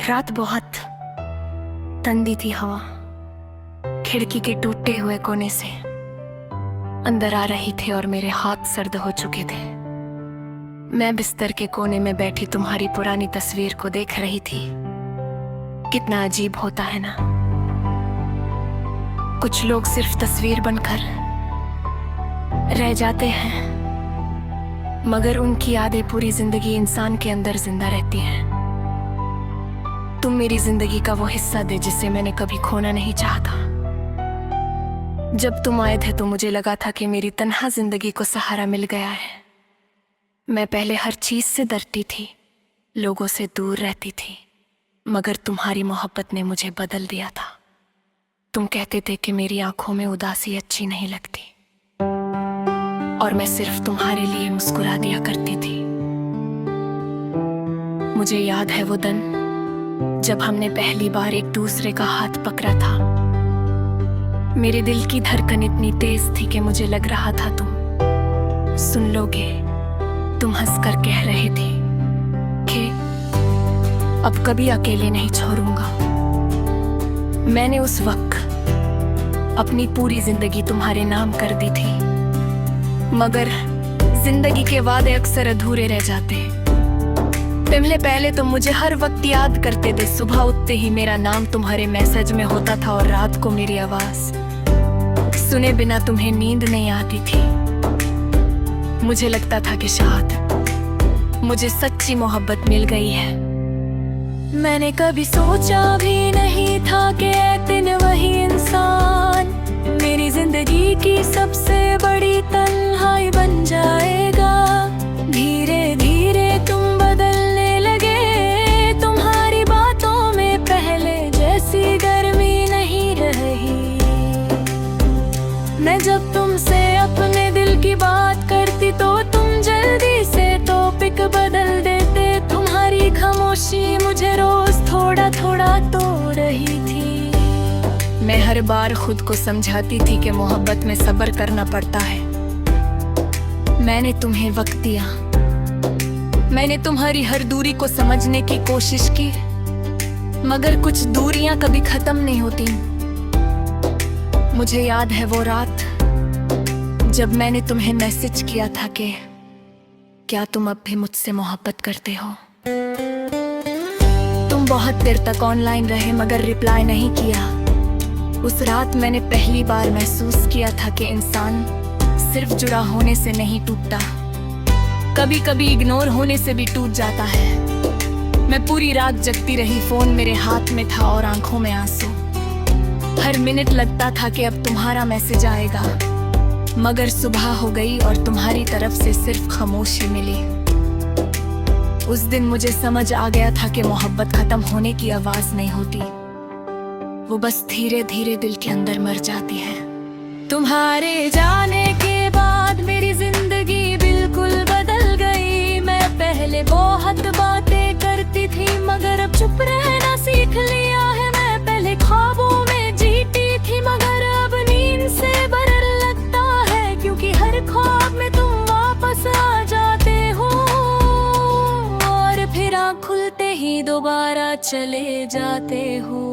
रात बहुत ठंडी थी। हवा खिड़की के टूटे हुए कोने से अंदर आ रही थी और मेरे हाथ सर्द हो चुके थे। मैं बिस्तर के कोने में बैठी तुम्हारी पुरानी तस्वीर को देख रही थी। कितना अजीब होता है ना, कुछ लोग सिर्फ तस्वीर बनकर रह जाते हैं, मगर उनकी यादें पूरी जिंदगी इंसान के अंदर जिंदा रहती हैं। तुम मेरी जिंदगी का वो हिस्सा थे जिसे मैंने कभी खोना नहीं चाहता। जब तुम आए थे तो मुझे लगा था कि मेरी तन्हा जिंदगी को सहारा मिल गया है। मैं पहले हर चीज से डरती थी, लोगों से दूर रहती थी, मगर तुम्हारी मोहब्बत ने मुझे बदल दिया था। तुम कहते थे कि मेरी आंखों में उदासी अच्छी नहीं लगती, और मैं सिर्फ तुम्हारे लिए मुस्कुरा दिया करती थी। मुझे याद है वो दिन जब हमने पहली बार एक दूसरे का हाथ पकड़ा था। मेरे दिल की धड़कन इतनी तेज थी कि मुझे लग रहा था तुम सुन लोगे। तुम हंसकर कह रहे थे कि अब कभी अकेले नहीं छोड़ूंगा। मैंने उस वक्त अपनी पूरी जिंदगी तुम्हारे नाम कर दी थी, मगर जिंदगी के वादे अक्सर अधूरे रह जाते। पहले तो मुझे हर वक्त याद करते थे। सुबह उठते ही मेरा नाम तुम्हारे मैसेज में होता था, और रात को मेरी आवाज सुने बिना तुम्हें नींद नहीं आती थी। मुझे लगता था कि शायद मुझे सच्ची मोहब्बत मिल गई है। मैंने कभी सोचा भी नहीं था कि एक दिन वही इंसान मेरी जिंदगी की सबसे बड़ी तन्हाई बन जाएगा। धीरे धीरे तुम बदलने लगे, तुम्हारी बातों में पहले जैसी गर्मी नहीं रही। मैं जब तुमसे अपने दिल की बात करती तो तुम जल्दी से टॉपिक बदल देते। तुम्हारी खामोशी मुझे रोज थोड़ा थोड़ा तोड़ रही थी। मैं हर बार खुद को समझाती थी कि मोहब्बत में सब्र करना पड़ता है। मैंने तुम्हें वक्त दिया, मैंने तुम्हारी हर दूरी को समझने की कोशिश की, मगर कुछ दूरियां कभी खत्म नहीं होती। मुझे याद है वो रात जब मैंने तुम्हें मैसेज किया था कि क्या तुम अब भी मुझसे मोहब्बत करते हो। तुम बहुत देर तक ऑनलाइन रहे मगर रिप्लाई नहीं किया। उस रात मैंने पहली बार महसूस किया था कि इंसान सिर्फ जुड़ा होने से नहीं टूटता, कभी कभी इग्नोर होने से भी टूट जाता है। मैं पूरी रात जगती रही, फोन मेरे हाथ में था और आंखों में आंसू। हर मिनट लगता था कि अब तुम्हारा मैसेज आएगा, मगर सुबह हो गई और तुम्हारी तरफ से सिर्फ खामोशी मिली। उस दिन मुझे समझ आ गया था कि मोहब्बत खत्म होने की आवाज नहीं होती, वो बस धीरे धीरे दिल के अंदर मर जाती है। तुम्हारे जाने के बाद मेरी जिंदगी बिल्कुल बदल गई। मैं पहले बहुत बातें करती थी, मगर अब चुप रहना सीख लिया है। मैं पहले ख्वाबों में जीती थी, मगर अब नींद से डर लगता है, क्योंकि हर ख्वाब में तुम वापस आ जाते हो और फिर आँख खुलते ही दोबारा चले जाते हो।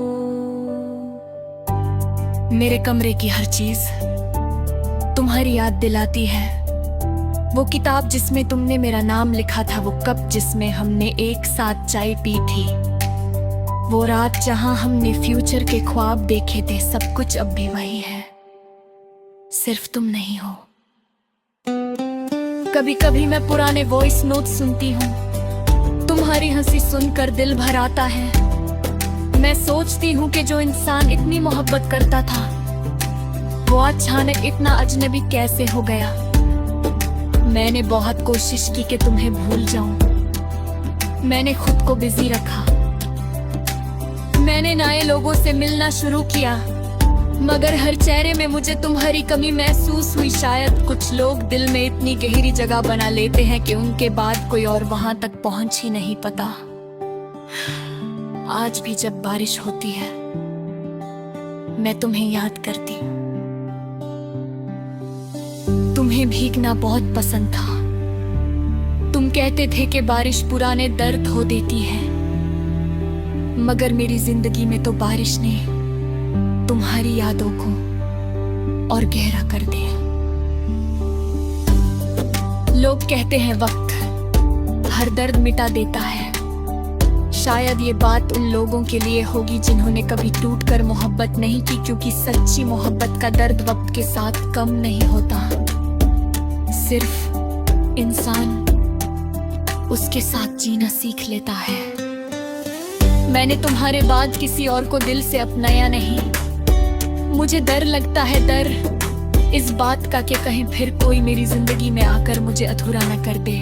मेरे कमरे की हर चीज तुम्हारी याद दिलाती है। वो किताब जिसमें तुमने मेरा नाम लिखा था, वो कप जिसमें हमने एक साथ चाय पी थी, वो रात जहां हमने फ्यूचर के ख्वाब देखे थे, सब कुछ अब भी वही है, सिर्फ तुम नहीं हो। कभी कभी मैं पुराने वॉइस नोट सुनती हूँ, तुम्हारी हंसी सुनकर दिल भर आता है। मैं सोचती हूँ कि जो इंसान इतनी मोहब्बत करता था, वो अचानक इतना अजनबी कैसे हो गया। मैंने बहुत कोशिश की कि तुम्हें भूल जाऊं, मैंने खुद को बिजी रखा, मैंने नए लोगों से मिलना शुरू किया, मगर हर चेहरे में मुझे तुम्हारी कमी महसूस हुई। शायद कुछ लोग दिल में इतनी गहरी जगह बना लेते हैं कि उनके बाद कोई और वहां तक पहुंच ही नहीं पाता। आज भी जब बारिश होती है, मैं तुम्हें याद करती हूँ। तुम्हें भीगना बहुत पसंद था। तुम कहते थे कि बारिश पुराने दर्द धो देती है, मगर मेरी जिंदगी में तो बारिश ने तुम्हारी यादों को और गहरा कर दिया। लोग कहते हैं वक्त हर दर्द मिटा देता है। शायद ये बात उन लोगों के लिए होगी जिन्होंने कभी टूटकर मोहब्बत नहीं की, क्योंकि सच्ची मोहब्बत का दर्द वक्त के साथ कम नहीं होता। सिर्फ इंसान उसके साथ जीना सीख लेता है। मैंने तुम्हारे बाद किसी और को दिल से अपनाया नहीं। मुझे डर लगता है, डर इस बात का कि कहीं फिर कोई मेरी जिंदगी में आकर मुझे अधूरा न कर दे।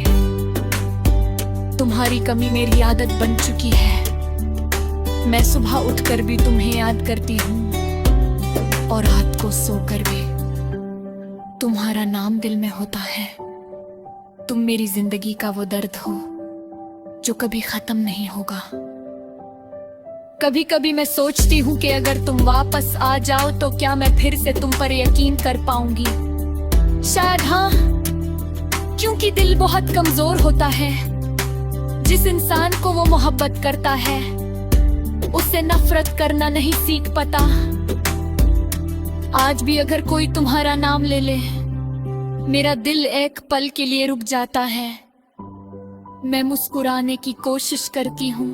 तुम्हारी कमी मेरी आदत बन चुकी है। मैं सुबह उठकर भी तुम्हें याद करती हूँ और रात को सोकर भी तुम्हारा नाम दिल में होता है। तुम मेरी जिंदगी का वो दर्द हो जो कभी खत्म नहीं होगा। कभी कभी मैं सोचती हूँ कि अगर तुम वापस आ जाओ तो क्या मैं फिर से तुम पर यकीन कर पाऊंगी। शायद हाँ, क्योंकि दिल बहुत कमजोर होता है। जिस इंसान को वो मोहब्बत करता है उससे नफरत करना नहीं सीख पाता। आज भी अगर कोई तुम्हारा नाम ले ले, मेरा दिल एक पल के लिए रुक जाता है। मैं मुस्कुराने की कोशिश करती हूँ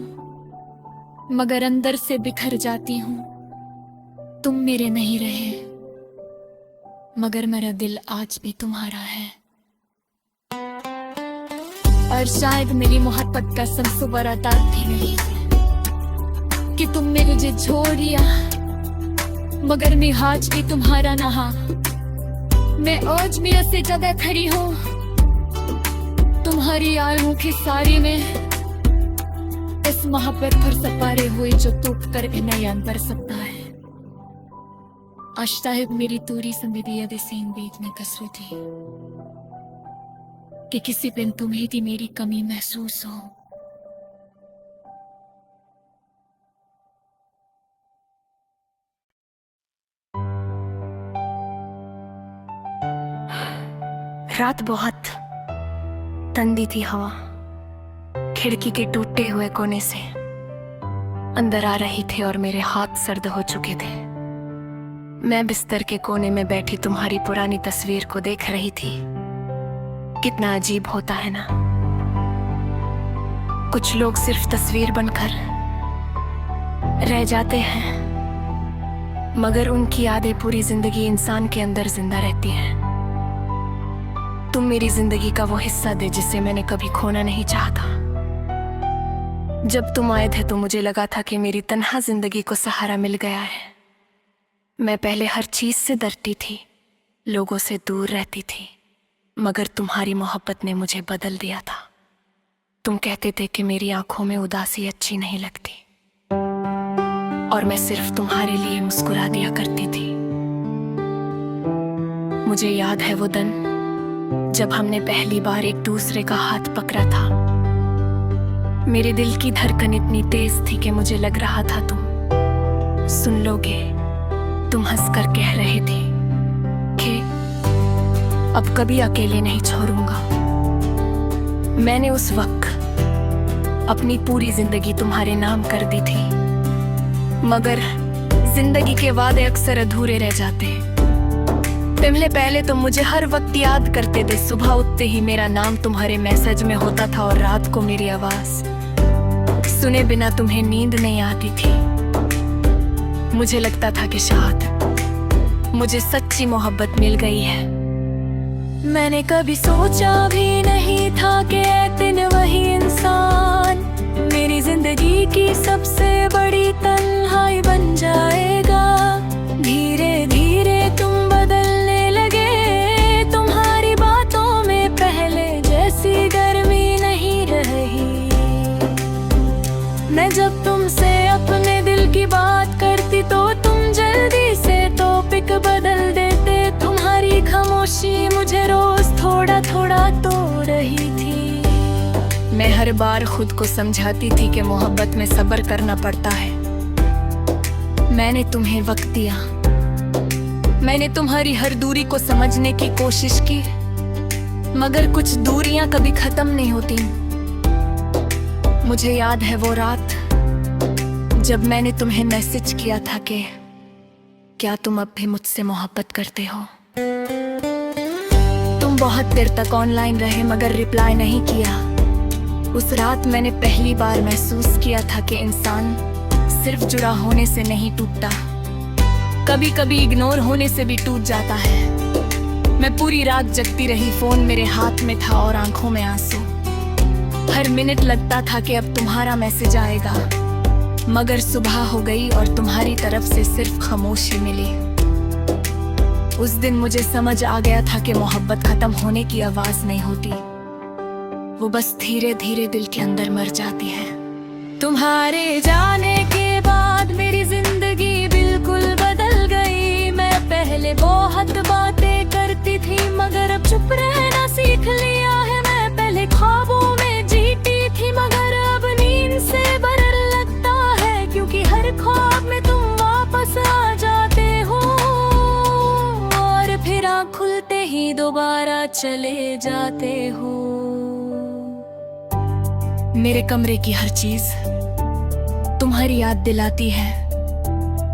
मगर अंदर से बिखर जाती हूँ। तुम मेरे नहीं रहे मगर मेरा दिल आज भी तुम्हारा है। और शायद मेरी मोहब्बत का सबसे बड़ा दाग भी नहीं कि तुमने मुझे छोड़ दिया, मगर मैं आज भी तुम्हारा नहा। मैं आज भी ऐसी जगह खड़ी हूँ तुम्हारी आंखों के सारे में, इस मोहब्बत पर सपारे हुए जो टूट कर भी नयन पर सकता है। आश्ताहिब मेरी दूरी संबिदिया देसेन बीच में कसर थी कि किसी दिन तुम्हें भी मेरी कमी महसूस हो। रात बहुत ठंडी थी। हवा खिड़की के टूटे हुए कोने से अंदर आ रही थी और मेरे हाथ सर्द हो चुके थे। मैं बिस्तर के कोने में बैठी तुम्हारी पुरानी तस्वीर को देख रही थी। कितना अजीब होता है ना, कुछ लोग सिर्फ तस्वीर बनकर रह जाते हैं मगर उनकी यादें पूरी जिंदगी इंसान के अंदर जिंदा रहती हैं। तुम मेरी जिंदगी का वो हिस्सा थे जिसे मैंने कभी खोना नहीं चाहता। जब तुम आए थे तो मुझे लगा था कि मेरी तन्हा जिंदगी को सहारा मिल गया है। मैं पहले हर चीज से डरती थी, लोगों से दूर रहती थी, मगर तुम्हारी मोहब्बत ने मुझे बदल दिया था। तुम कहते थे कि मेरी आंखों में उदासी अच्छी नहीं लगती और मैं सिर्फ तुम्हारे लिए मुस्कुरा दिया करती थी। मुझे याद है वो दिन जब हमने पहली बार एक दूसरे का हाथ पकड़ा था। मेरे दिल की धड़कन इतनी तेज थी कि मुझे लग रहा था तुम सुन लोगे। तुम हंसकर कह रहे थे कि अब कभी अकेले नहीं छोड़ूंगा। मैंने उस वक्त अपनी पूरी जिंदगी तुम्हारे नाम कर दी थी, मगर जिंदगी के वादे अक्सर अधूरे रह जाते। पहले तो मुझे हर वक्त याद करते थे। सुबह उठते ही मेरा नाम तुम्हारे मैसेज में होता था और रात को मेरी आवाज सुने बिना तुम्हें नींद नहीं आती थी। मुझे लगता था कि शायद मुझे सच्ची मोहब्बत मिल गई है। मैंने कभी सोचा भी नहीं था कि एक दिन वही इंसान मेरी जिंदगी की सबसे बड़ी तन्हाई बन जाएगा। धीरे धीरे तुम बदलने लगे, तुम्हारी बातों में पहले जैसी गर्मी नहीं रही। मैं जब तुमसे अपने दिल की बात करती तो तुम जल्दी से टॉपिक बदल देते। तुम्हारी खामोशी मुझे रोज थोड़ा थोड़ा तोड़ रही थी। मैं हर बार खुद को समझाती थी कि मोहब्बत में सब्र करना पड़ता है। मैंने तुम्हें वक्त दिया, मैंने तुम्हारी हर दूरी को समझने की कोशिश की, मगर कुछ दूरियां कभी खत्म नहीं होती। मुझे याद है वो रात जब मैंने तुम्हें मैसेज किया था कि क्या तुम अब भी मुझसे मोहब्बत करते हो, तुम बहुत देर तक ऑनलाइन रहे मगर रिप्लाई नहीं किया। उस रात मैंने पहली बार महसूस किया था कि इंसान सिर्फ जुड़ा होने से नहीं टूटता, कभी कभी इग्नोर होने से भी टूट जाता है। मैं पूरी रात जगती रही, फोन मेरे हाथ में था और आंखों में आंसू। हर मिनट लगता था कि अब तुम्हारा मैसेज आएगा, मगर सुबह हो गई और तुम्हारी तरफ से सिर्फ खामोशी मिली। उस दिन मुझे समझ आ गया था कि मोहब्बत खत्म होने की आवाज नहीं होती, वो बस धीरे धीरे दिल के अंदर मर जाती है। तुम्हारे जाने के बाद मेरी जिंदगी बिल्कुल बदल गई। मैं पहले बहुत बातें करती थी मगर अब चुप रहना सीख लिया है। मैं पहले ख्वाबों में जीती थी मगर अब नींद से डर लगता है, क्योंकि हर ख्वाब में तुम वापस आ जाते हो और फिर आँख खुलते ही दोबारा चले जाते हो। मेरे कमरे की हर चीज तुम्हारी याद दिलाती है।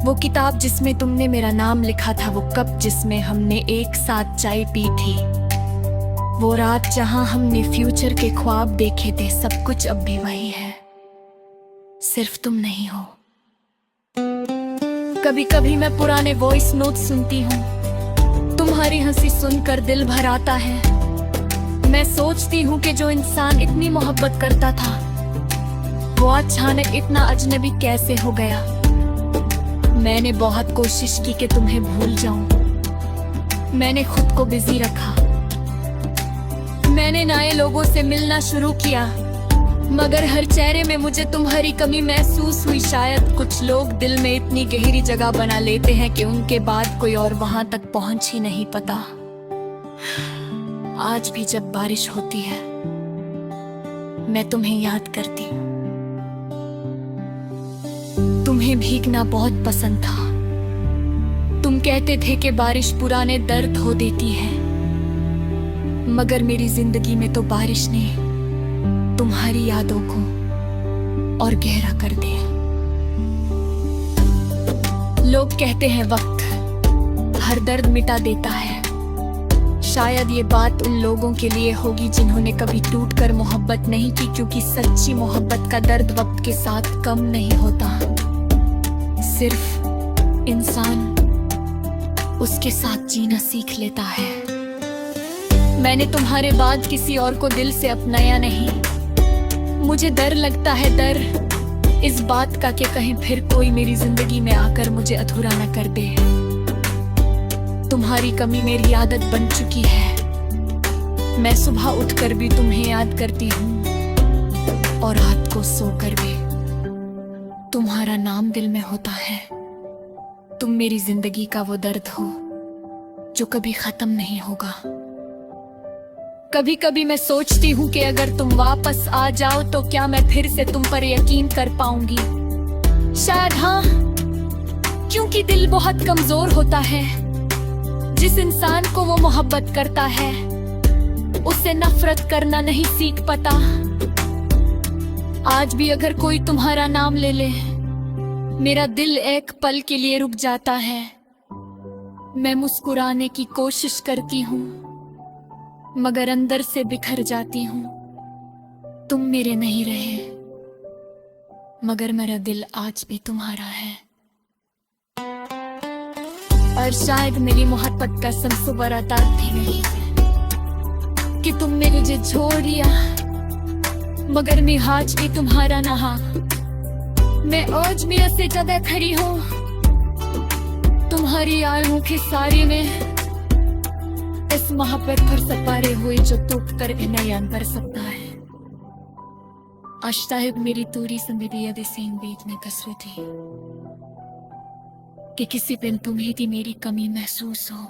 वो किताब जिसमें तुमने मेरा नाम लिखा था, वो कप जिसमें हमने एक साथ चाय पी थी, वो रात जहां हमने फ्यूचर के ख्वाब देखे थे, सब कुछ अब भी वही है, सिर्फ तुम नहीं हो। कभी कभी मैं पुराने वॉइस नोट सुनती हूँ, तुम्हारी हंसी सुनकर दिल भर आता है। मैं सोचती हूँ कि जो इंसान इतनी मोहब्बत करता था, वो अचानक इतना अजनबी कैसे हो गया। मैंने बहुत कोशिश की कि तुम्हें भूल जाऊं, मैंने खुद को बिजी रखा, मैंने नए लोगों से मिलना शुरू किया, मगर हर चेहरे में मुझे तुम्हारी कमी महसूस हुई। शायद कुछ लोग दिल में इतनी गहरी जगह बना लेते हैं कि उनके बाद कोई और वहां तक पहुंच ही नहीं पाता। आज भी जब बारिश होती है मैं तुम्हें याद करती हूँ। तुम्हें भीगना बहुत पसंद था, तुम कहते थे कि बारिश पुराने दर्द धो देती है, मगर मेरी जिंदगी में तो बारिश ने तुम्हारी यादों को और गहरा कर दिया। लोग कहते हैं वक्त हर दर्द मिटा देता है। शायद ये बात उन लोगों के लिए होगी जिन्होंने कभी टूटकर मोहब्बत नहीं की, क्योंकि सच्ची मोहब्बत का दर्द वक्त के साथ कम नहीं होता, सिर्फ इंसान उसके साथ जीना सीख लेता है। मैंने तुम्हारे बाद किसी और को दिल से अपनाया नहीं। मुझे डर लगता है, डर इस बात का कि कहीं फिर कोई मेरी जिंदगी में आकर मुझे अधूरा न कर दे। तुम्हारी कमी मेरी आदत बन चुकी है। मैं सुबह उठकर भी तुम्हें याद करती हूँ और रात को सोकर भी तुम्हारा नाम दिल में होता है। तुम मेरी जिंदगी का वो दर्द हो जो कभी खत्म नहीं होगा। कभी कभी मैं सोचती हूँ कि अगर तुम वापस आ जाओ तो क्या मैं फिर से तुम पर यकीन कर पाऊंगी। शायद हाँ, क्योंकि दिल बहुत कमजोर होता है। जिस इंसान को वो मोहब्बत करता है उससे नफरत करना नहीं सीख पाता। आज भी अगर कोई तुम्हारा नाम ले ले, मेरा दिल एक पल के लिए रुक जाता है। मैं मुस्कुराने की कोशिश करती हूँ मगर अंदर से बिखर जाती हूँ। तुम मेरे नहीं रहे मगर मेरा दिल आज भी तुम्हारा है। और शायद मेरी मोहब्बत का सबसे बड़ा ताकत भी नहीं कि तुमने मुझे छोड़ दिया, मगर मैं आज भी तुम्हारा नहा। मैं आज भी ऐसे जगह खड़ी हूँ तुम्हारी आंखों के सारे में, इस मोहब्बत पर सपारे हुए जो टूट कर नयन कर सकता है। शायद मेरी दूरी से मेरी यादें से बीच में कसर थी कि किसी दिन तुम्हें भी मेरी कमी महसूस हो।